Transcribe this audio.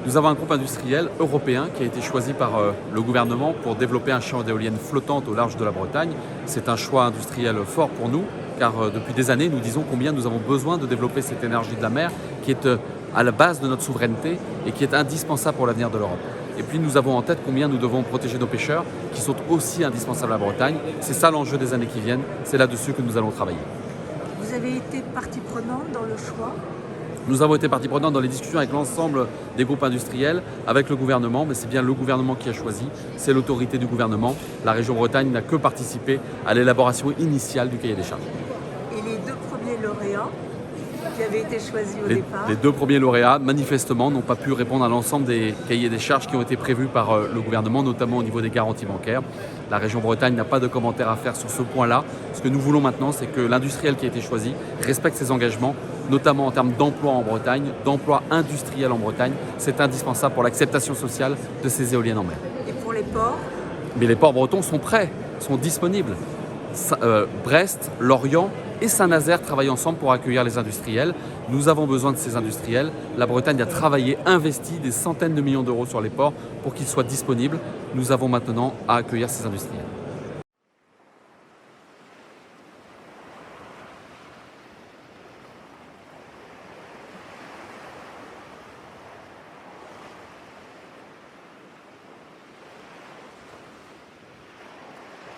Nous avons un groupe industriel européen qui a été choisi par le gouvernement pour développer un champ d'éoliennes flottantes au large de la Bretagne. C'est un choix industriel fort pour nous, car depuis des années, nous disons combien nous avons besoin de développer cette énergie de la mer qui est à la base de notre souveraineté et qui est indispensable pour l'avenir de l'Europe. Et puis nous avons en tête combien nous devons protéger nos pêcheurs qui sont aussi indispensables à la Bretagne. C'est ça l'enjeu des années qui viennent, c'est là-dessus que nous allons travailler. Vous avez été partie prenante dans le choix? Nous avons été partie prenante dans les discussions avec l'ensemble des groupes industriels, avec le gouvernement, mais c'est bien le gouvernement qui a choisi, c'est l'autorité du gouvernement. La région Bretagne n'a que participé à l'élaboration initiale du cahier des charges. Et les deux premiers lauréats qui avaient été choisis au départ? Les deux premiers lauréats, manifestement, n'ont pas pu répondre à l'ensemble des cahiers des charges qui ont été prévus par le gouvernement, notamment au niveau des garanties bancaires. La région Bretagne n'a pas de commentaire à faire sur ce point-là. Ce que nous voulons maintenant, c'est que l'industriel qui a été choisi respecte ses engagements, notamment en termes d'emploi en Bretagne, d'emploi industriel en Bretagne. C'est indispensable pour l'acceptation sociale de ces éoliennes en mer. Et pour les ports? Mais les ports bretons sont prêts, sont disponibles. Brest, Lorient et Saint-Nazaire travaillent ensemble pour accueillir les industriels. Nous avons besoin de ces industriels. La Bretagne a travaillé, investi des centaines de millions d'euros sur les ports pour qu'ils soient disponibles. Nous avons maintenant à accueillir ces industriels.